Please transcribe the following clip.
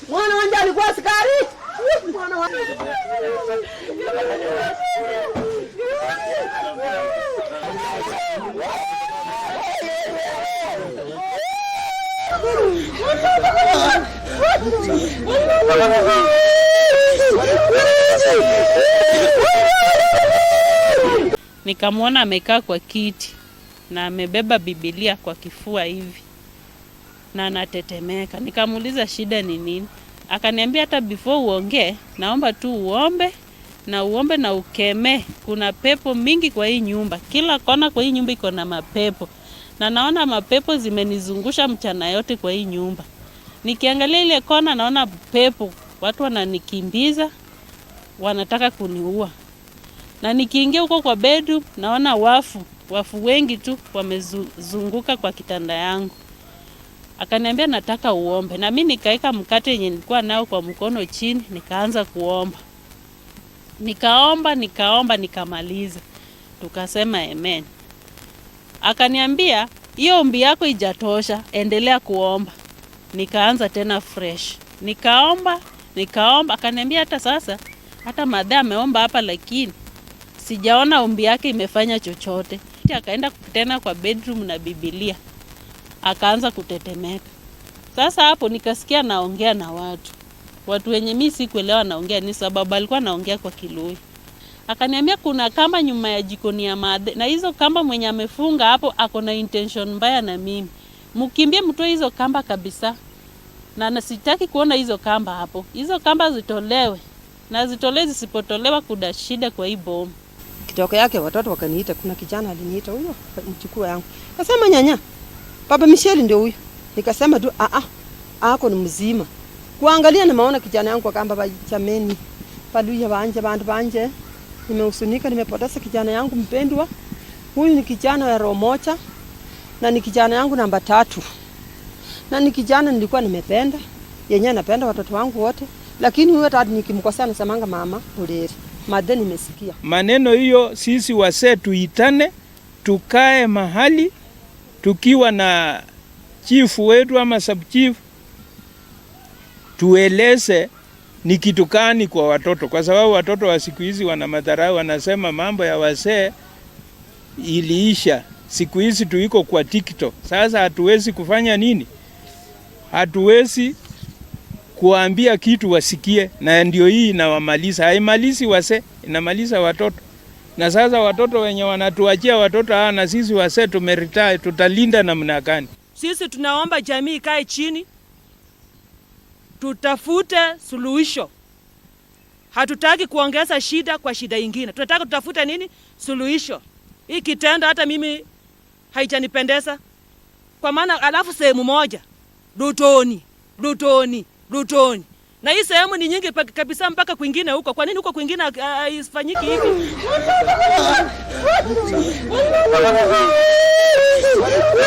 Mwana wanja alikuwa askari. Mwana wanja. Nikamwona amekaa kwa kiti na amebeba Biblia kwa kifua hivi na anatetemeka. Nikamuuliza shida ni nini? Akaniambia hata before uongee, naomba tu uombe na ukeme. Kuna pepo mingi kwa hii nyumba. Kila kona kwa hii nyumba iko na mapepo. Na naona mapepo zimenizungusha mchana yote kwa hii nyumba. Nikiangalia ile kona naona pepo, watu wananikimbiza, wanataka kuniua. Na nikiingia huko kwa bedroom naona wafu wengi tu wamezunguka kwa kitanda yangu. Akaniambia nataka uombe. Na mimi nikaeka mkate yenye nilikuwa nao kwa mkono chini, nikaanza kuomba. Nikaomba nikamaliza. Tukasema amen. Akaniambia hiyo ombi yako haijatosha, endelea kuomba. Nikaanza tena fresh. Nikaomba. Akaniambia hata sasa, hata madha ameomba hapa lakini sijaona ombi yake imefanya chochote. Akaenda tena kwa bedroom na Biblia. Akaanza kutetemeka. Sasa hapo nikasikia naongea na watu wenye mimi sikuelewa naongea ni sababu alikuwa naongea kwa Kilui. Akaniambia kuna kamba nyuma ya jikoni ya madhe, na hizo kamba mwenye amefunga hapo ako na intention mbaya na mimi. Mkimbie mtoe hizo kamba kabisa. Na nasitaki kuona hizo kamba hapo. Hizo kamba zitolewe. Na zisipotolewa kuna shida kwa hii bomu. Kitoko yake watoto wakaniita, kuna kijana aliniita huyo mchukua yangu. Akasema nyanya, Baba Michelle ndio huyo. Nikasema tu ako ni mzima. Kuangalia nimeona kijana yangu akamba jameni. Paluya bantu banje. Nimehusunika, nimepoteza kijana yangu mpendwa. Huyu ni kijana wa roho moja na ni kijana yangu namba 3. Na ni kijana nilikuwa nimependa. Yenyewe napenda watoto wangu wote. Lakini huyo tatu nikimkosea nasemanga mama ulere. Madeni nimesikia. Maneno hiyo sisi wazee tuitane, tukae mahali tukiwa na chief wetu ama sub chief, tueleze ni kitu gani kwa watoto, kwa sababu watoto wa siku hizi wana madharau, wanasema mambo ya wazee iliisha. Siku hizi tuiko kwa TikTok. Sasa hatuwezi kufanya nini? Hatuwezi kuambia kitu wasikie, na ndio hii inawamaliza. Haimalizi wazee, inamaliza watoto. Na sasa watoto wenye wanatuachia watoto na sisi wazee tumeretire, tutalinda namna gani? Sisi tunaomba jamii ikae chini, tutafute suluhisho. Hatutaki kuongeza shida kwa shida nyingine. Tunataka tutafute nini? Suluhisho. Hii kitendo hata mimi haijanipendeza. Kwa maana alafu sehemu moja Lutoni. Na hii sehemu ni nyingi kabisa mpaka kwingine huko. Kwa nini huko kwingine haifanyiki hivi?